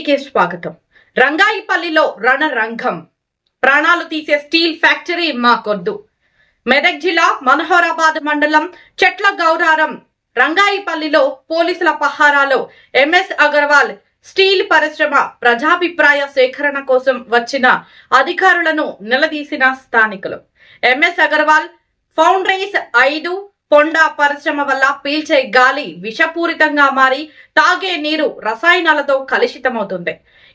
టీవీకి స్వాగతం. రంగాయిపల్లిలో రణరంగం. ప్రాణాలు తీసే స్టీల్ ఫ్యాక్టరీ మాకొద్దు. మెదక్ జిల్లా మనోహరాబాద్ మండలం చెట్ల గౌరారం రంగాయిపల్లిలో పోలీసుల పహారాలో ఎంఎస్ అగర్వాల్ స్టీల్ పరిశ్రమ ప్రజాభిప్రాయ సేకరణ కోసం వచ్చిన అధికారులను నిలదీసిన స్థానికులు. ఎంఎస్ అగర్వాల్ ఫౌండరీస్ 5 పొండా పరిశ్రమ వల్ల పీల్చే గాలి విషపూరితంగా మారి తాగే నీరు రసాయనాలతో కలుషితమవుతుంది.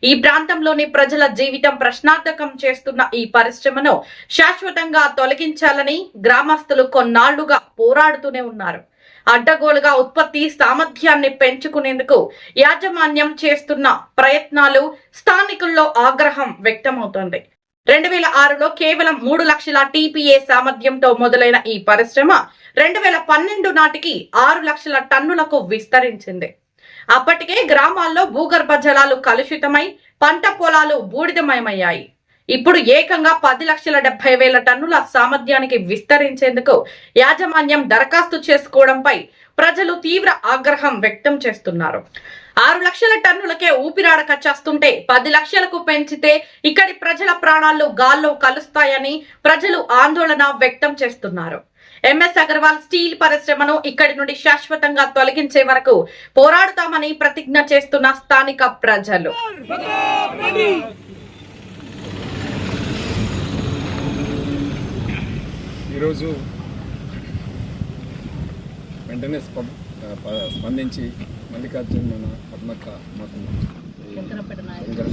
ఈ ప్రాంతంలోని ప్రజల జీవితం ప్రశ్నార్థకం చేస్తున్న ఈ పరిశ్రమను శాశ్వతంగా తొలగించాలని గ్రామస్తులు కొన్నాళ్లుగా పోరాడుతూనే ఉన్నారు. అడ్డగోలుగా ఉత్పత్తి సామర్థ్యాన్ని పెంచుకునేందుకు యాజమాన్యం చేస్తున్న ప్రయత్నాలు స్థానికుల్లో ఆగ్రహం వ్యక్తమవుతోంది. 2006లో కేవలం 3 లక్షల టీపీఏ సామర్థ్యంతో మొదలైన ఈ పరిశ్రమ 2012 నాటికి 6 లక్షల టన్నులకు విస్తరించింది. అప్పటికే గ్రామాల్లో భూగర్భ జలాలు కలుషితమై పంట పొలాలు బూడిదమయమయ్యాయి. ఇప్పుడు ఏకంగా 10,70,000 టన్నుల సామర్థ్యానికి విస్తరించేందుకు యాజమాన్యం దరఖాస్తు చేసుకోవడంపై ప్రజలు తీవ్ర ఆగ్రహం వ్యక్తం చేస్తున్నారు. 6 లక్షల టన్నులకే ఊపిరాడక చేస్తుంటే 10 లక్షలకు పెంచితే ఇక్కడి ప్రజల ప్రాణాలు గాల్లో కలుస్తాయని ప్రజలు ఆందోళన వ్యక్తం చేస్తున్నారు. ఎంఎస్ అగర్వాల్ స్టీల్ పరిశ్రమను ఇక్కడి నుండి శాశ్వతంగా తొలగించే వరకు పోరాడుతామని ప్రతిజ్ఞ చేస్తున్న స్థానిక ప్రజలు. ఈరోజు వెంటనే స్పందించి మల్లికార్జున్ మన పద్మక్క మాకు నాయకులు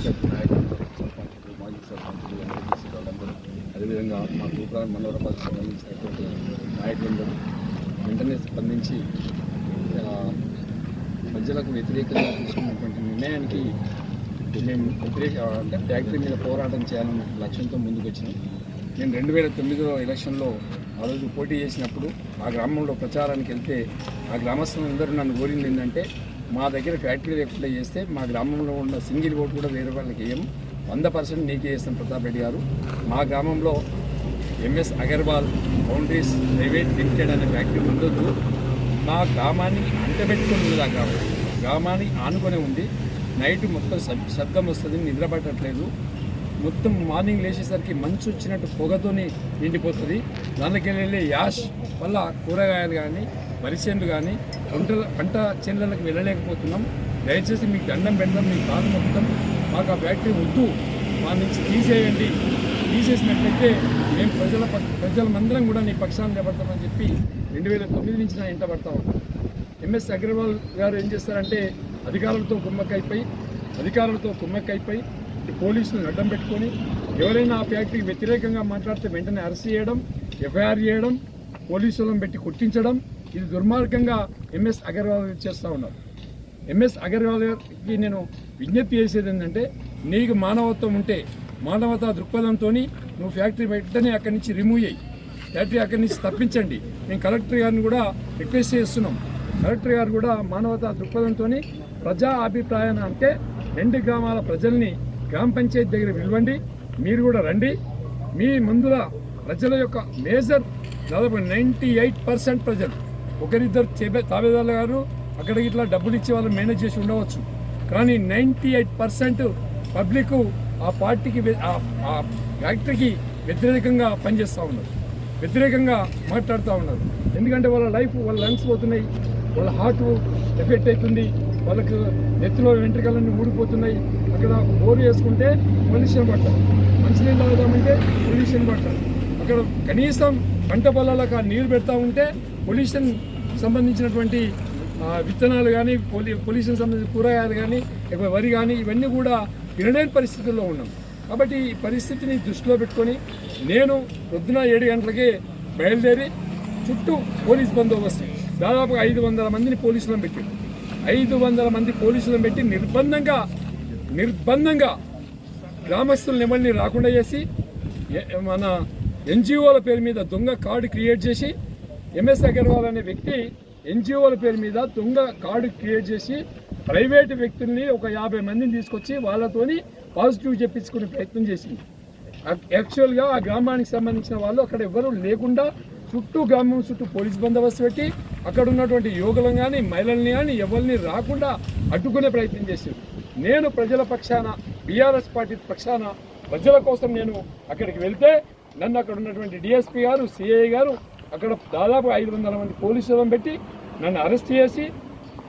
సర్పంచులు మాజీ సర్పంచులు ఎంపీటీసీ వాళ్ళందరూ అదేవిధంగా మా తూప్రాన్ మనోహరాబాద్ సంబంధించినటువంటి నాయకులందరూ వెంటనే స్పందించి ప్రజలకు వ్యతిరేకంగా తీసుకున్నటువంటి నిర్ణయానికి మేము అంటే ఫ్యాక్టరీ మీద పోరాటం చేయాలన్న లక్ష్యంతో ముందుకు వచ్చినాం. నేను 2009 ఎలక్షన్లో ఆ రోజు పోటీ చేసినప్పుడు ఆ గ్రామంలో ప్రచారానికి వెళ్తే ఆ గ్రామస్తులందరూ నన్ను కోరింది ఏంటంటే మా దగ్గర ఫ్యాక్టరీ లేకుండా చేస్తే మా గ్రామంలో ఉన్న సింగిల్ ఓటు కూడా వేరే వాళ్ళకి వేయము, 100% నీకే చేస్తాం ప్రతాప్ రెడ్డి గారు. మా గ్రామంలో MS Agarwal foundries private limited అనే ఫ్యాక్టరీ ఉండొద్దు. మా గ్రామాన్ని అంటబెట్టుకొని ఉంది. ఆ గ్రామాన్ని ఆనుకొని ఉంది. నైట్ మొత్తం శబ్దం వస్తుంది, నిద్ర పట్టట్లేదు. మొత్తం మార్నింగ్ లేచేసరికి మంచు వచ్చినట్టు పొగతోని నిండిపోతుంది. దానికి వెళ్ళే యాష్ వల్ల కూరగాయలు కానీ వరిచేనులు కానీ పంట చేనులకు వెళ్ళలేకపోతున్నాం. దయచేసి మీకు దండం పెడదాం, మీ కాలు మొత్తం మాకు ఆ ఫ్యాక్టరీ వద్దు, మా నుంచి తీసేయండి. తీసేసినట్లయితే మేము ప్రజలమందరం కూడా నీ పక్షాన్ని నిలబడతామని చెప్పి 2009 నుంచి నా ఇంట పడతా ఉన్నాం. ఎంఎస్ అగర్వాల్ గారు ఏం చేస్తారంటే అధికారులతో కుమ్మక్కైపోయి పోలీసులను అడ్డం పెట్టుకొని ఎవరైనా ఆ ఫ్యాక్టరీకి వ్యతిరేకంగా మాట్లాడితే వెంటనే అరెస్ట్ చేయడం, ఎఫ్ఐఆర్ చేయడం, పోలీసులను పెట్టి కొట్టించడం, ఇది దుర్మార్గంగా ఎంఎస్ అగర్వాల్ చేస్తూ ఉన్నారు. ఎంఎస్ అగర్వాల్ గారికి నేను విజ్ఞప్తి చేసేది ఏంటంటే నీకు మానవత్వం ఉంటే మానవతా దృక్పథంతో నువ్వు ఫ్యాక్టరీ వెంటనే అక్కడి నుంచి రిమూవ్ అయ్యి ఫ్యాక్టరీ అక్కడి నుంచి తప్పించండి. మేము కలెక్టర్ గారిని కూడా రిక్వెస్ట్ చేస్తున్నాం. కలెక్టర్ గారు కూడా మానవతా దృక్పథంతో ప్రజా అభిప్రాయాన్ని అంటే 2 గ్రామాల ప్రజల్ని గ్రామ పంచాయతీ దగ్గర పిలవండి, మీరు కూడా రండి. మీ ముందుల ప్రజల యొక్క మేజర్ దాదాపు 98% ప్రజలు, ఒకరిద్దరు తాబేదారులు గారు అక్కడికి ఇట్లా డబ్బులు ఇచ్చి వాళ్ళు మేనేజ్ చేసి ఉండవచ్చు, కానీ 98% పబ్లిక్ ఆ పార్టీకి ఆ ఫ్యాక్టరీకి వ్యతిరేకంగా పనిచేస్తూ ఉన్నారు, వ్యతిరేకంగా మాట్లాడుతూ ఉన్నారు. ఎందుకంటే వాళ్ళ లైఫ్, వాళ్ళ లంగ్స్ పోతున్నాయి, వాళ్ళ హార్ట్ ఎఫెక్ట్ అవుతుంది, వాళ్ళకు నెత్తిలో వెంట్రుకలన్నీ ఊడిపోతున్నాయి. అక్కడ బోరు వేసుకుంటే పొల్యూషన్ పట్టాలి, మంచినీళ్ళు తాగుదామంటే పొల్యూషన్ పట్టాలి. అక్కడ కనీసం పంట పొలాలకు ఆ నీరు పెడతా ఉంటే పొల్యూషన్ సంబంధించినటువంటి విత్తనాలు కానీ పొల్యూషన్ సంబంధించిన కూరగాయలు కానీ వరి కానీ ఇవన్నీ కూడా వినలేని పరిస్థితుల్లో ఉన్నాం. కాబట్టి ఈ పరిస్థితిని దృష్టిలో పెట్టుకొని నేను పొద్దున 7 గంటలకే బయలుదేరి చుట్టూ పోలీస్ బందోబస్తు దాదాపు 500 మందిని పోలీసులను పెట్టి 500 మంది పోలీసులను పెట్టి నిర్బంధంగా గ్రామస్తులను ఎవరిని రాకుండా చేసి మన ఎన్జిఓల పేరు మీద దొంగ కార్డు క్రియేట్ చేసి ఎంఎస్ అగర్వాల్ అనే వ్యక్తి ఎన్జిఓల పేరు మీద దొంగ కార్డు క్రియేట్ చేసి ప్రైవేటు వ్యక్తుల్ని ఒక 50 మందిని తీసుకొచ్చి వాళ్ళతోని పాజిటివ్ చెప్పించుకునే ప్రయత్నం చేసింది. యాక్చువల్గా ఆ గ్రామానికి సంబంధించిన వాళ్ళు అక్కడ ఎవరు లేకుండా గ్రామం చుట్టూ పోలీస్ బందోబస్తు పెట్టి అక్కడ ఉన్నటువంటి యువకులను కానీ మహిళల్ని కానీ ఎవరిని రాకుండా అడ్డుకునే ప్రయత్నం చేశారు. నేను ప్రజల పక్షాన బీఆర్ఎస్ పార్టీ పక్షాన ప్రజల కోసం నేను అక్కడికి వెళ్తే నన్ను అక్కడ ఉన్నటువంటి డిఎస్పీ గారు, సిఐ గారు అక్కడ దాదాపు 500 మంది పోలీసులను పెట్టి నన్ను అరెస్ట్ చేసి,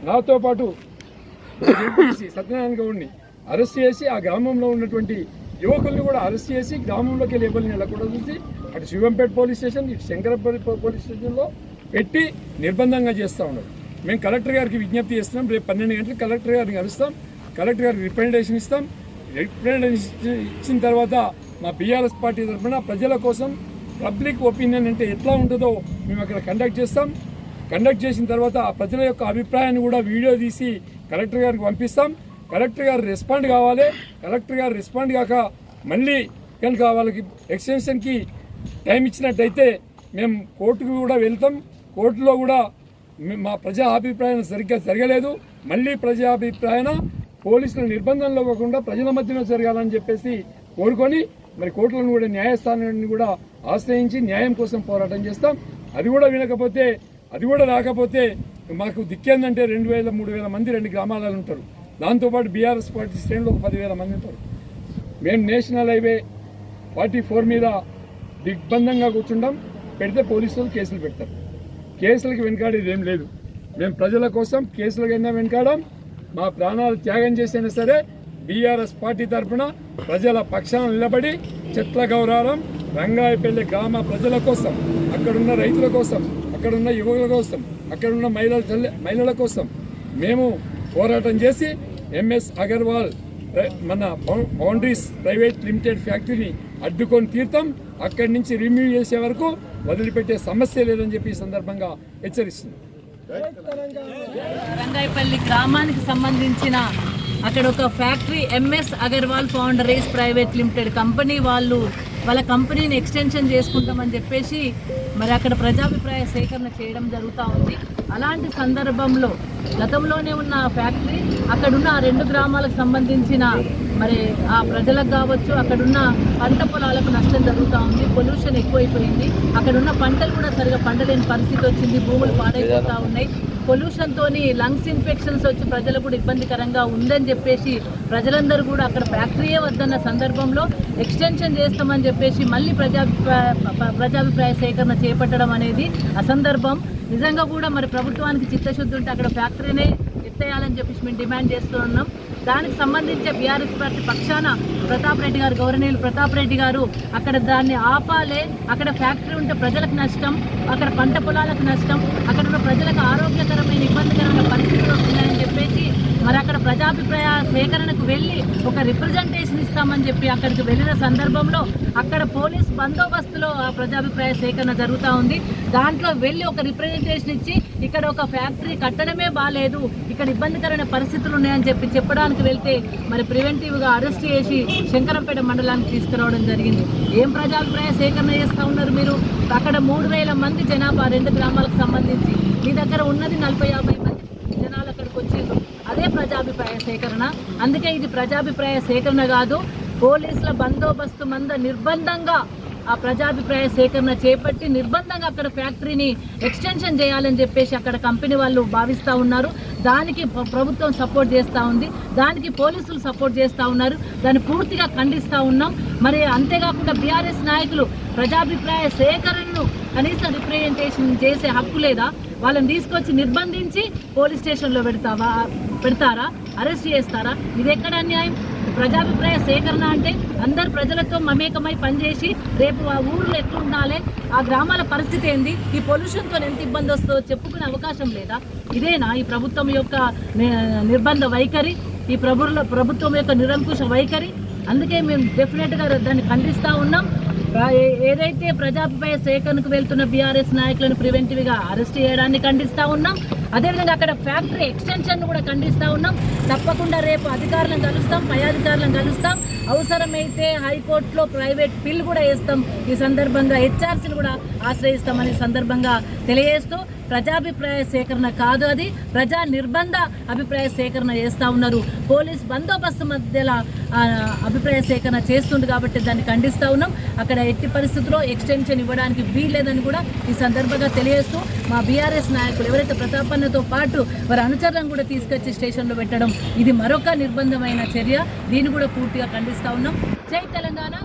నాతో పాటు సత్యనారాయణ గౌడ్ని అరెస్ట్ చేసి, ఆ గ్రామంలో ఉన్నటువంటి యువకుల్ని కూడా అరెస్ట్ చేసి గ్రామంలోకి వెళ్ళి ఎవరిని వెళ్ళకుండా చూసి అటు శివంపేట పోలీస్ స్టేషన్, ఇటు శంకరపల్లి పోలీస్ స్టేషన్లో పెట్టి నిర్బంధంగా చేస్తూ ఉన్నారు. మేము కలెక్టర్ గారికి విజ్ఞప్తి చేస్తున్నాం, రేపు 12 గంటలకు కలెక్టర్ గారిని కలుస్తాం, కలెక్టర్ గారికి రిప్రజెంటేషన్ ఇస్తాం. రిప్రజెంటేషన్ ఇచ్చిన తర్వాత మా బీఆర్ఎస్ పార్టీ తరఫున ప్రజల కోసం పబ్లిక్ ఒపీనియన్ అంటే ఎట్లా ఉంటుందో మేము అక్కడ కండక్ట్ చేస్తాం. కండక్ట్ చేసిన తర్వాత ఆ ప్రజల యొక్క అభిప్రాయాన్ని కూడా వీడియో తీసి కలెక్టర్ గారికి పంపిస్తాం. కలెక్టర్ గారు రెస్పాండ్ కావాలి. కలెక్టర్ గారు రెస్పాండ్ కాక మళ్ళీ కనుక వాళ్ళకి ఎక్స్టెన్షన్కి టైం ఇచ్చినట్టయితే మేము కోర్టుకు కూడా వెళ్తాం. కోర్టులో కూడా మా ప్రజా అభిప్రాయం సరిగ్గా జరగలేదు, మళ్ళీ ప్రజా అభిప్రాయాన పోలీసుల నిర్బంధంలో కాకుండా ప్రజల మధ్యలో జరగాలని చెప్పేసి కోరుకొని మరి కోర్టులను కూడా న్యాయస్థానాన్ని కూడా ఆశ్రయించి న్యాయం కోసం పోరాటం చేస్తాం. అది కూడా వినకపోతే, అది కూడా రాకపోతే మాకు దిక్కేందంటే 2000-3000 మంది 2 గ్రామాలలో ఉంటారు. దాంతోపాటు బీఆర్ఎస్ పార్టీ శ్రేణులు ఒక 10,000 మంది ఉంటారు. మేము నేషనల్ హైవే 44 మీద దిగ్బంధంగా కూర్చుంటాం. పెడితే పోలీసులు కేసులు పెడతారు. కేసులకి వెనకాడేది ఏం లేదు. మేము ప్రజల కోసం కేసులకైనా వెనకాడం, మా ప్రాణాలు త్యాగం చేసైనా సరే బీఆర్ఎస్ పార్టీ తరఫున ప్రజల పక్షాన నిలబడి చెట్ల గౌరవం రంగాయపల్లి గ్రామ ప్రజల కోసం, అక్కడున్న రైతుల కోసం, అక్కడున్న యువకుల కోసం, అక్కడున్న మహిళల కోసం మేము పోరాటం చేసి ఎంఎస్ అగర్వాల్ మన బౌండరీస్ ప్రైవేట్ లిమిటెడ్ ఫ్యాక్టరీని అడ్డుకొని తీర్థం. అక్కడి నుంచి రిమూవ్ చేసే వరకు వదిలిపెట్టే సమస్య లేదని చెప్పి ఈ సందర్భంగా హెచ్చరిస్తుంది. రంగాయపల్లి గ్రామానికి సంబంధించిన అక్కడ ఒక factory MS Agarwal foundries private limited company వాళ్ళ కంపెనీని ఎక్స్టెన్షన్ చేసుకుంటామని చెప్పేసి మరి అక్కడ ప్రజాభిప్రాయ సేకరణ చేయడం జరుగుతూ ఉంది. అలాంటి సందర్భంలో గతంలోనే ఉన్న ఫ్యాక్టరీ అక్కడున్న 2 గ్రామాలకు సంబంధించిన మరి ఆ ప్రజలకు కావచ్చు, అక్కడున్న పంట పొలాలకు నష్టం జరుగుతూ ఉంది. పొల్యూషన్ ఎక్కువైపోయింది. అక్కడున్న పంటలు కూడా సరిగా పండలేని పరిస్థితి వచ్చింది. భూములు పాడైపోతూ ఉన్నాయి. పొల్యూషన్తోని లంగ్స్ ఇన్ఫెక్షన్స్ వచ్చి ప్రజలకు కూడా ఇబ్బందికరంగా ఉందని చెప్పేసి ప్రజలందరూ కూడా అక్కడ ఫ్యాక్టరీయే వద్దన్న సందర్భంలో ఎక్స్టెన్షన్ చేస్తామని చెప్పేసి మళ్ళీ ప్రజాభిప్రాయ సేకరణ చేపట్టడం అనేది అసందర్భం. నిజంగా కూడా మరి ప్రభుత్వానికి చిత్తశుద్ధి ఉంటే అక్కడ ఫ్యాక్టరీనే ఎత్తేయాలని చెప్పేసి మేము డిమాండ్ చేస్తూ ఉన్నాం. దానికి సంబంధించి బీఆర్ఎస్ పార్టీ పక్షాన ప్రతాప్ రెడ్డి గారు, గౌరవనీయులు ప్రతాప్ రెడ్డి గారు అక్కడ దాన్ని ఆపాలే. అక్కడ ఫ్యాక్టరీ ఉంటే ప్రజలకు నష్టం, అక్కడ పంట పొలాలకు నష్టం, అక్కడ ఉన్న ప్రజలకు ఆరోగ్యకరమైన ఇబ్బందికరమైన పరిస్థితులు వస్తున్నాయని చెప్పేసి మరి అక్కడ ప్రజాభిప్రాయ సేకరణకు వెళ్ళి ఒక రిప్రజెంటేషన్ ఇస్తామని చెప్పి అక్కడికి వెళ్ళిన సందర్భంలో అక్కడ పోలీస్ బందోబస్తులో ఆ ప్రజాభిప్రాయ సేకరణ జరుగుతూ ఉంది. దాంట్లో వెళ్ళి ఒక రిప్రజెంటేషన్ ఇచ్చి ఇక్కడ ఒక ఫ్యాక్టరీ కట్టడమే బాగాలేదు, ఇక్కడ ఇబ్బందికరమైన పరిస్థితులు ఉన్నాయని చెప్పడానికి వెళ్తే మరి ప్రివెంటివ్గా అరెస్ట్ చేసి శంకరంపేట మండలానికి తీసుకురావడం జరిగింది. ఏం ప్రజాభిప్రాయ సేకరణ చేస్తూ ఉన్నారు మీరు? అక్కడ 3,000 మంది జనాభా 2 గ్రామాలకు సంబంధించి, మీ దగ్గర ఉన్నది 40-50 మంది జనాలు అక్కడికి వచ్చేది. అదే ప్రజాభిప్రాయ సేకరణ. అందుకే ఇది ప్రజాభిప్రాయ సేకరణ కాదు, పోలీసుల బందోబస్తు మంద నిర్బంధంగా ఆ ప్రజాభిప్రాయ సేకరణ చేపట్టి నిర్బంధంగా అక్కడ ఫ్యాక్టరీని ఎక్స్టెన్షన్ చేయాలని చెప్పేసి అక్కడ కంపెనీ వాళ్ళు భావిస్తూ ఉన్నారు. దానికి ప్రభుత్వం సపోర్ట్ చేస్తూ ఉంది, దానికి పోలీసులు సపోర్ట్ చేస్తూ ఉన్నారు. దాన్ని పూర్తిగా ఖండిస్తూ ఉన్నాం. మరి అంతేకాకుండా బీఆర్ఎస్ నాయకులు ప్రజాభిప్రాయ సేకరణను కనీసం రిప్రజెంటేషన్ చేసే హక్కు లేదా? వాళ్ళని తీసుకొచ్చి నిర్బంధించి పోలీస్ స్టేషన్లో పెడతారా? అరెస్ట్ చేస్తారా? ఇది ఎక్కడ అన్యాయం? ప్రజాభిప్రాయ సేకరణ అంటే అందరు ప్రజలతో మమేకమై పనిచేసి రేపు ఆ ఊర్లో ఎట్లుండాలి, ఆ గ్రామాల పరిస్థితి ఏంది, ఈ పొల్యూషన్తో ఎంత ఇబ్బంది వస్తుందో చెప్పుకునే అవకాశం లేదా? ఇదేనా ఈ ప్రభుత్వం యొక్క నిర్బంధ వైఖరి, ఈ ప్రభుత్వం యొక్క నిరంకుశ వైఖరి? అందుకే మేము డెఫినెట్గా దాన్ని ఖండిస్తూ ఉన్నాం. ఏదైతే ప్రజాభిప్రాయ సేకరణకు వెళ్తున్న బీఆర్ఎస్ నాయకులను ప్రివెంటివ్గా అరెస్ట్ చేయడాన్ని ఖండిస్తూ ఉన్నాం. అదేవిధంగా అక్కడ ఫ్యాక్టరీ ఎక్స్టెన్షన్ కూడా ఖండిస్తూ ఉన్నాం. తప్పకుండా రేపు అధికారులను కలుస్తాం, పై అధికారులను కలుస్తాం. అవసరమైతే హైకోర్టులో ప్రైవేట్ బిల్ కూడా వేస్తాం. ఈ సందర్భంగా హెచ్ఆర్సీని కూడా ఆశ్రయిస్తామని సందర్భంగా తెలియజేస్తూ ప్రజాభిప్రాయ సేకరణ కాదు, అది ప్రజా నిర్బంధ అభిప్రాయ సేకరణ చేస్తూ ఉన్నారు. పోలీస్ బందోబస్తు మధ్యలో అభిప్రాయ సేకరణ చేస్తుంది కాబట్టి దాన్ని ఖండిస్తూ ఉన్నాం. అక్కడ ఎట్టి పరిస్థితుల్లో ఎక్స్టెన్షన్ ఇవ్వడానికి వీల్లేదని కూడా ఈ సందర్భంగా తెలియజేస్తూ మా బీఆర్ఎస్ నాయకులు ఎవరైతే ప్రతాపన్నతో పాటు వారి అనుచరులను కూడా తీసుకొచ్చి స్టేషన్లో పెట్టడం ఇది మరొక నిర్బంధమైన చర్య. దీన్ని కూడా పూర్తిగా ఖండిస్తూ ఉన్నాం. జై తెలంగాణ.